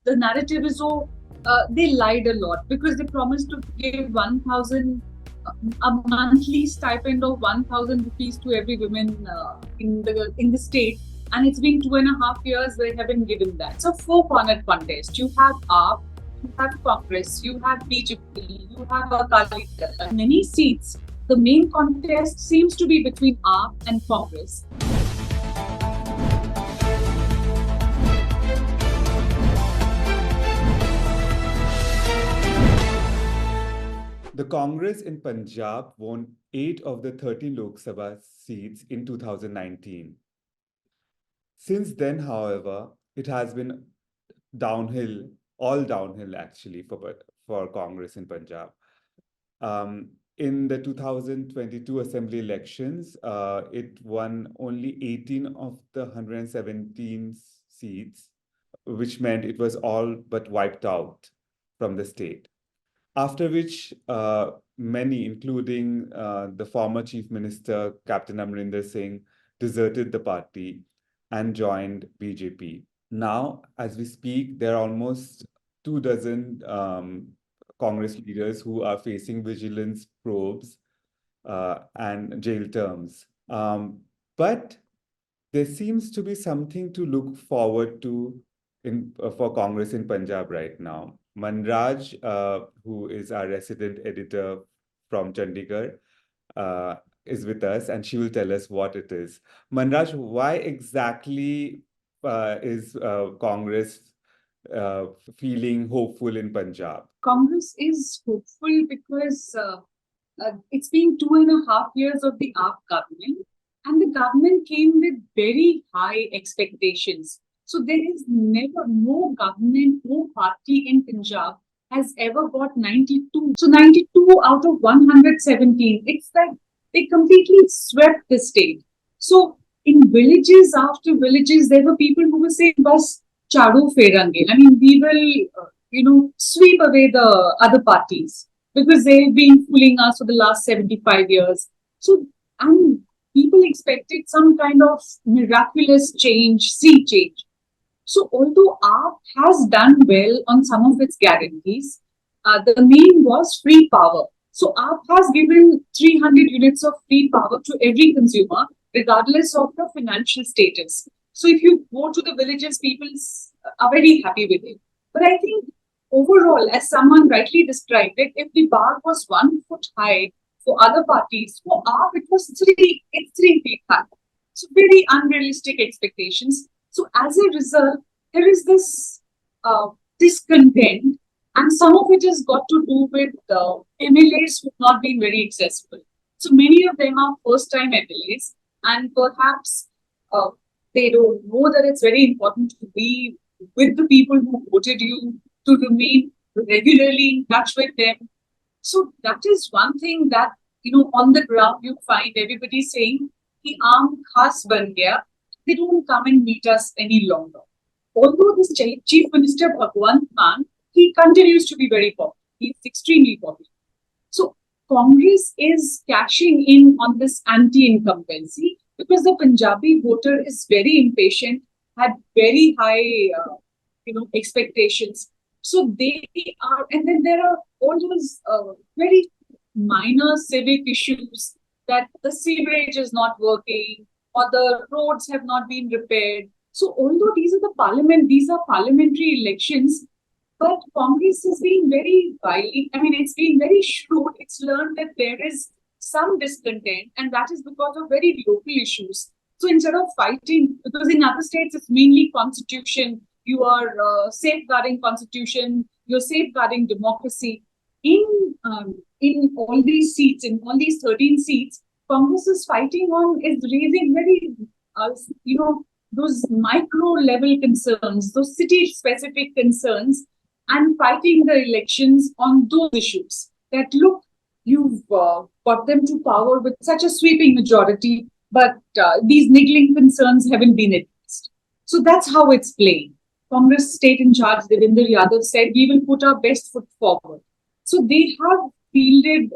the narrative is, they lied a lot because they promised to give 1,000 a monthly stipend of 1,000 rupees to every woman in the state, and it's been 2.5 years they haven't given that. It's a four-cornered contest. You have AAP, you have Congress, you have BJP, you have Akali Dal. Many seats. The main contest seems to be between AAP and Congress. The Congress in Punjab won 8 of the 13 Lok Sabha seats in 2019. Since then, however, it has been downhill, all downhill actually for Congress in Punjab. In the 2022 Assembly elections, it won only 18 of the 117 seats, which meant it was all but wiped out from the state. After which, many, including the former Chief Minister, Captain Amarinder Singh, deserted the party and joined BJP. Now, as we speak, there are almost 24 Congress leaders who are facing vigilance probes and jail terms. But there seems to be something to look forward to for Congress in Punjab right now. Manraj, who is our resident editor from Chandigarh, is with us, and she will tell us what it is. Manraj, why exactly is Congress feeling hopeful in Punjab? Congress is hopeful because it's been 2.5 years of the AAP government, and the government came with very high expectations. So there is never, no government, no party in Punjab has ever got 92. So 92 out of 117. It's like they completely swept the state. So in villages after villages, there were people who were saying, "Bas chadu ferange." I mean, we will, sweep away the other parties because they've been fooling us for the last 75 years. So, and people expected some kind of miraculous change, sea change. So although AAP has done well on some of its guarantees, the main was free power. So AAP has given 300 units of free power to every consumer, regardless of the financial status. So if you go to the villages, people are very happy with it. But I think overall, as someone rightly described it, if the bar was 1 foot high for other parties, for AAP it was 3 feet high. So very unrealistic expectations. So as a result, there is this discontent, and some of it has got to do with MLAs who have not been very accessible. So many of them are first-time MLAs, and perhaps they don't know that it's very important to be with the people who voted you, to remain regularly in touch with them. So that is one thing that, on the ground you find everybody saying, "Ki aam khas ban gaya." They don't come and meet us any longer. Although this Chief Minister Bhagwant Mann, he continues to be very popular. He's extremely popular. So Congress is cashing in on this anti-incumbency because the Punjabi voter is very impatient, had very high, expectations. So they are, and then there are all those very minor civic issues that the sewerage is not working, or the roads have not been repaired. So although these are parliamentary elections, but Congress has been very wily. I mean, it's been very shrewd. It's learned that there is some discontent, and that is because of very local issues. So instead of fighting, because in other states it's mainly constitution, you are safeguarding constitution, you're safeguarding democracy. In all these seats, in all these 13 seats, Congress is fighting on, is raising very, those micro level concerns, those city specific concerns, and fighting the elections on those issues. That look, you've got them to power with such a sweeping majority, but these niggling concerns haven't been addressed. So that's how it's playing. Congress state in charge, Devinder Yadav, said, "We will put our best foot forward." So they have fielded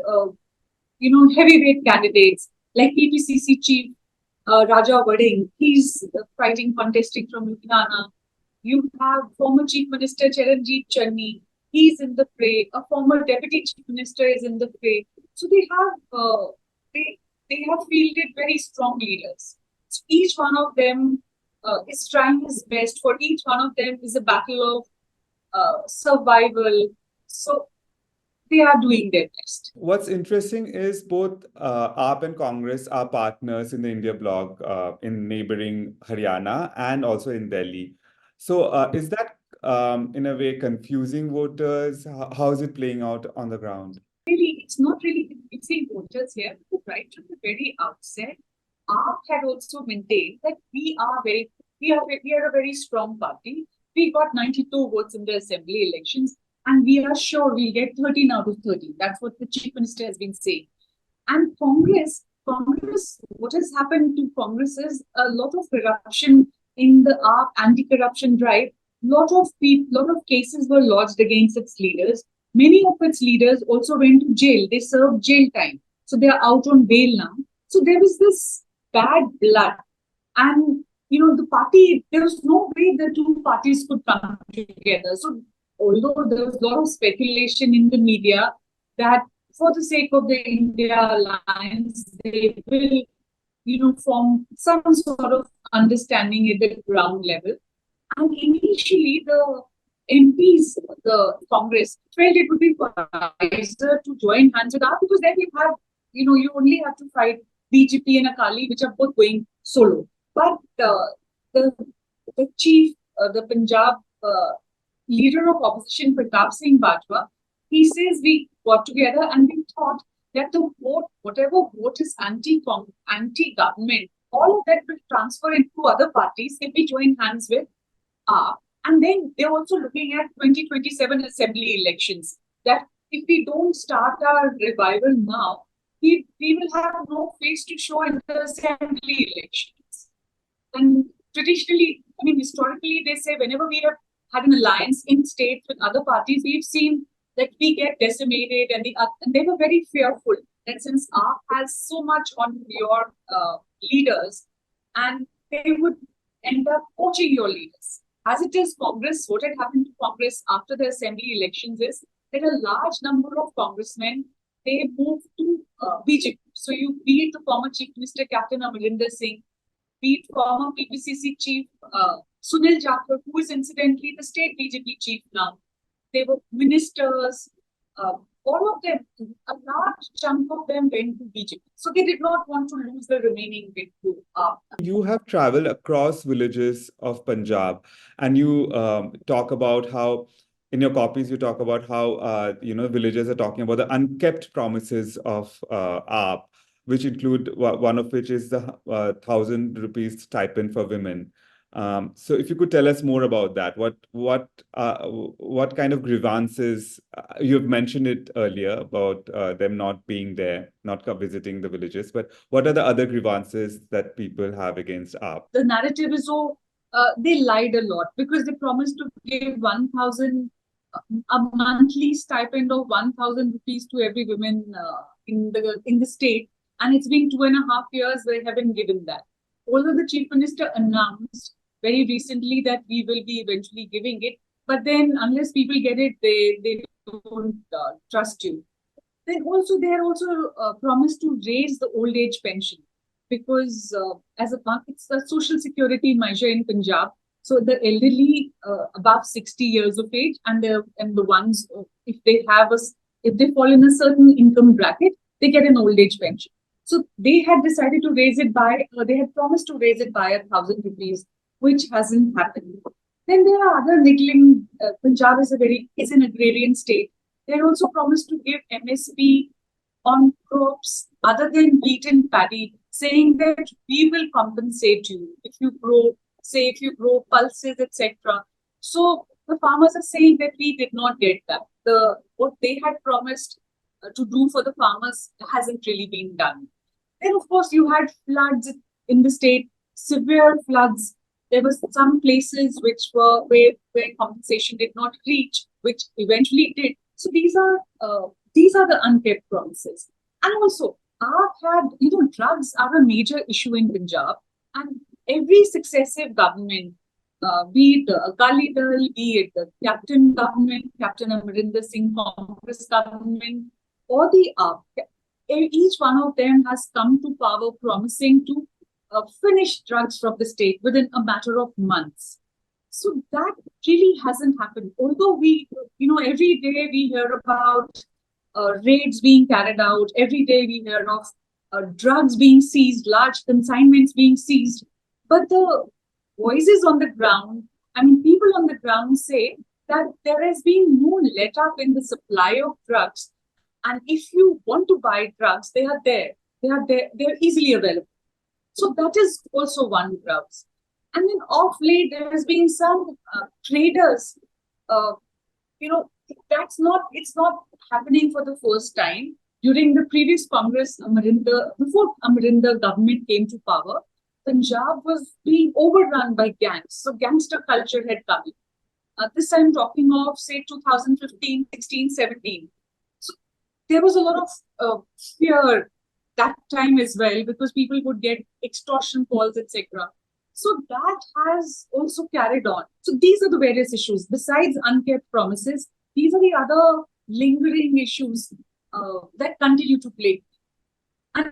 heavyweight candidates like PPCC chief Raja Vading. He's fighting, contesting from Ludhiana. You have former Chief Minister Charanjit Channi. He's in the fray. A former Deputy Chief Minister is in the fray. So they they have fielded very strong leaders. So each one of them is trying his best. For each one of them is a battle of survival. So they are doing their best. What's interesting is both AAP and Congress are partners in the India bloc in neighboring Haryana and also in Delhi. So is that in a way confusing voters? How is it playing out on the ground? Really, it's not really confusing voters here. Right from the very outset, AAP had also maintained that we are a very strong party. We got 92 votes in the assembly elections, and we are sure we'll get 13 out of 30. That's what the chief minister has been saying. And Congress, what has happened to Congress is a lot of corruption in the AAP anti-corruption drive. Lot of cases were lodged against its leaders. Many of its leaders also went to jail. They served jail time, so they are out on bail now. So there was this bad blood, and the party. There was no way the two parties could come together. So although there was a lot of speculation in the media that for the sake of the India alliance, they will, form some sort of understanding at the ground level. And initially, the MPs, the Congress, felt it would be wiser to join hands with us because then you only have to fight BJP and Akali, which are both going solo. But the chief, the Punjab leader of opposition, Pratap Singh Bajwa, he says we got together and we thought that the vote, whatever vote is anti-government, all of that will transfer into other parties if we join hands with AAP. And then they're also looking at 2027 assembly elections. That if we don't start our revival now, we will have no face to show in the assembly elections. And traditionally, historically, they say whenever we have had an alliance in states with other parties, we've seen that we get decimated, and they were very fearful that since AAP has so much on your leaders, and they would end up poaching your leaders. As it is, Congress, what had happened to Congress after the assembly elections is that a large number of congressmen, they moved to BJP. So you be it the former Chief Minister Captain Amarinder Singh, be it former PPCC Chief Sunil Jakhar, who is incidentally the state BJP chief now. They were ministers, all of them, a large chunk of them went to BJP. So they did not want to lose the remaining bit to AAP. You have traveled across villages of Punjab, and you talk about how, in your copies, you talk about how, villagers are talking about the unkept promises of AAP, which include one of which is the 1,000 rupees stipend for women. So if you could tell us more about that, what kind of grievances, you've mentioned it earlier about them not being there, not visiting the villages, but what are the other grievances that people have against AAP? The narrative is they lied a lot because they promised to give 1,000, a monthly stipend of 1,000 rupees to every woman in the state, and it's been 2.5 years they haven't given that. Although the Chief Minister announced very recently that we will be eventually giving it, but then unless people get it, they don't trust you. They are also promised to raise the old age pension because it's a social security measure in Punjab. So the elderly above 60 years of age and the ones if they fall in a certain income bracket, they get an old age pension. So they had decided to raise it they had promised to raise it by 1,000 rupees, which hasn't happened. Then there are other niggling. Punjab is an agrarian state. They had also promised to give MSP on crops other than wheat and paddy, saying that we will compensate you if you grow pulses, etc. So the farmers are saying that we did not get that. What they had promised to do for the farmers hasn't really been done. Then, of course, you had floods in the state, severe floods. There were some places where compensation did not reach, which eventually did. So these are the unkept promises. And also, drugs are a major issue in Punjab, and every successive government be it the Akali Dal, be it the Captain government, Captain Amarinder Singh Congress government, or the AAP, each one of them has come to power promising to finish drugs from the state within a matter of months. So that really hasn't happened. Although every day we hear about raids being carried out, every day we hear of drugs being seized, large consignments being seized, but the voices on the ground, people on the ground say that there has been no let up in the supply of drugs. And if you want to buy drugs, they are there. They're easily available. So that is also one drugs. And then off late, there has been some traders, it's not happening for the first time. During the previous Congress, before Amarinder government came to power, Punjab was being overrun by gangs. So gangster culture had come in. This I'm talking of, say, 2015, 16, 17. So there was a lot of fear that time as well, because people would get extortion calls, etc. So that has also carried on. So these are the various issues. Besides unkept promises, these are the other lingering issues that continue to plague. And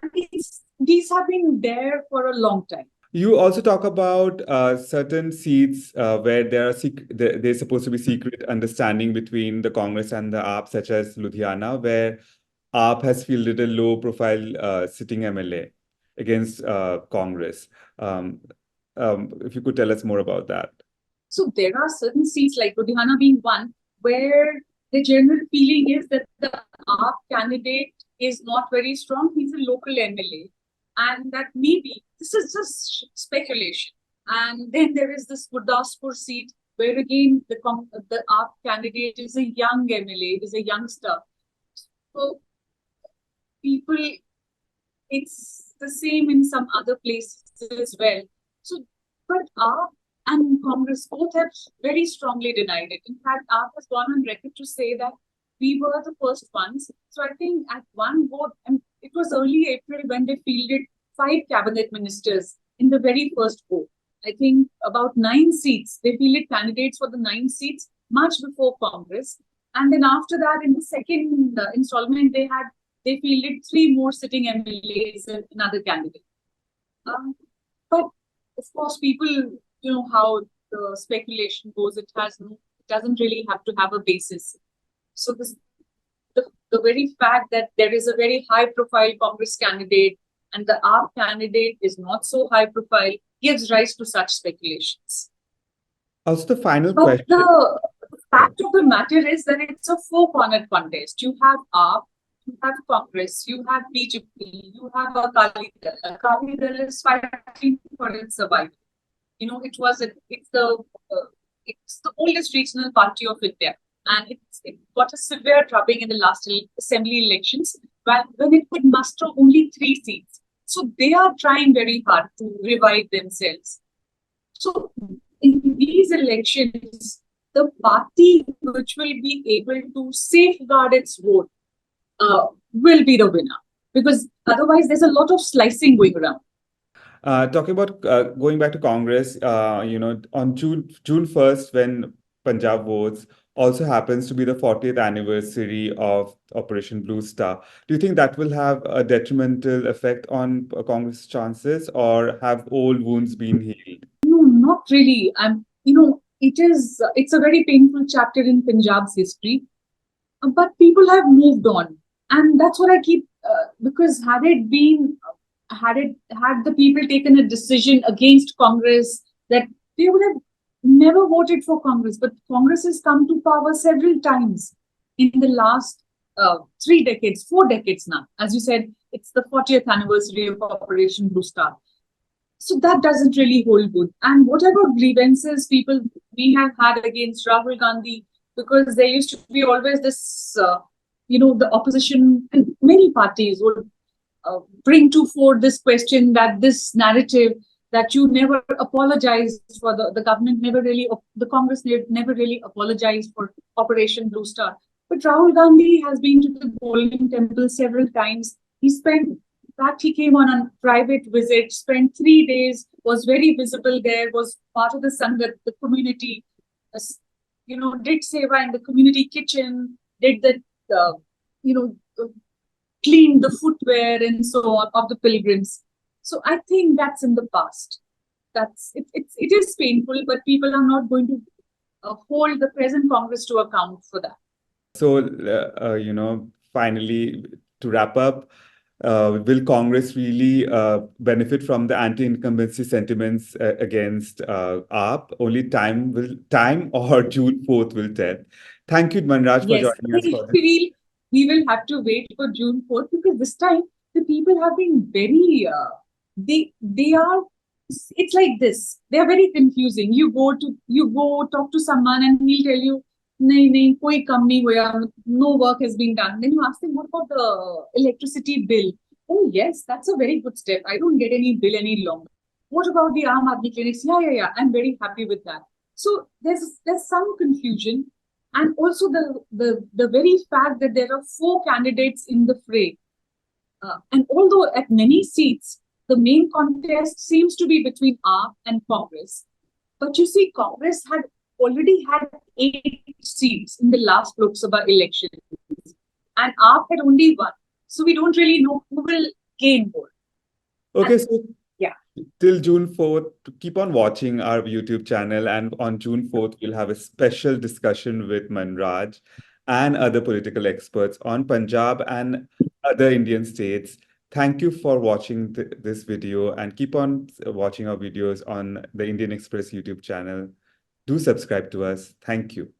these have been there for a long time. You also talk about certain seats where there's supposed to be secret understanding between the Congress and the AAP, such as Ludhiana, where AAP has fielded a low-profile sitting MLA against Congress. If you could tell us more about that. So there are certain seats, like Ludhiana being one, where the general feeling is that the AAP candidate is not very strong. He's a local MLA. And that maybe, this is just speculation. And then there is this Gurdaspur seat, where again, the AAP candidate is a young MLA, is a youngster. So people, it's the same in some other places as well. So, but AAP and Congress both have very strongly denied it. In fact, AAP has gone on record to say that we were the first ones. So I think at one vote, and it was early April when they fielded 5 cabinet ministers in the very first vote. I think about 9 seats. They fielded candidates for the 9 seats much before Congress. And then after that, in the second installment, they fielded 3 more sitting MLAs and another candidate. But of course, people, how the speculation goes. It doesn't really have to have a basis. So the very fact that there is a very high-profile Congress candidate and the AAP candidate is not so high-profile gives rise to such speculations. Also, the final question. The fact of the matter is that it's a 4-cornered contest. You have AAP, you have Congress, you have BJP, you have Akali Dal. Akali Dal is fighting for its survival. It's the oldest regional party of India, and it got a severe drubbing in the last assembly elections when it could muster only 3 seats. So they are trying very hard to revive themselves. So in these elections, the party which will be able to safeguard its vote will be the winner, because otherwise there's a lot of slicing going around. Talking about going back to Congress, on June 1st, when Punjab votes, also happens to be the 40th anniversary of Operation Blue Star. Do you think that will have a detrimental effect on Congress' chances, or have old wounds been healed? No, not really. It's a very painful chapter in Punjab's history, but people have moved on, and that's what I keep. Because had the people taken a decision against Congress, that they would have never voted for Congress. But Congress has come to power several times in the last 3 decades, 4 decades now. As you said, it's the 40th anniversary of Operation Blue Star. So that doesn't really hold good. And whatever grievances people may have had against Rahul Gandhi, because there used to be always this, the opposition and many parties would bring to fore this question, that this narrative that you never apologized for the government the Congress never really apologized for Operation Blue Star. But Rahul Gandhi has been to the Golden Temple several times. He came on a private visit, spent 3 days was very visible there, was part of the Sangat, the community, did seva in the community kitchen, did the, you know, cleaned the footwear and so on of the pilgrims. So I think that's in the past. It is painful, but people are not going to hold the present Congress to account for that. So, finally, to wrap up, will Congress really benefit from the anti-incumbency sentiments against AAP? Only time or June 4th will tell. Thank you, Manraj, for Yes, joining us for this. we will have to wait for June 4th, because this time the people have been very, they are, it's like this. They are very confusing. You go talk to someone and he'll tell you, nahi, koi kam nahi hoya, no work has been done. Then you ask them, what about the electricity bill? Oh yes, that's a very good step. I don't get any bill any longer. What about the Aam Aadmi clinics? Yeah. I'm very happy with that. So there's some confusion, and also the very fact that there are 4 candidates in the fray, and although at many seats the main contest seems to be between AAP and Congress, but you see, Congress had already had 8 seats in the last Lok Sabha election, and AAP had only 1. So we don't really know who will gain more. Okay, so yeah, till June 4th, keep on watching our YouTube channel. And on June 4th, we'll have a special discussion with Manraj and other political experts on Punjab and other Indian states. Thank you for watching this video, and keep on watching our videos on the Indian Express YouTube channel. Do subscribe to us. Thank you.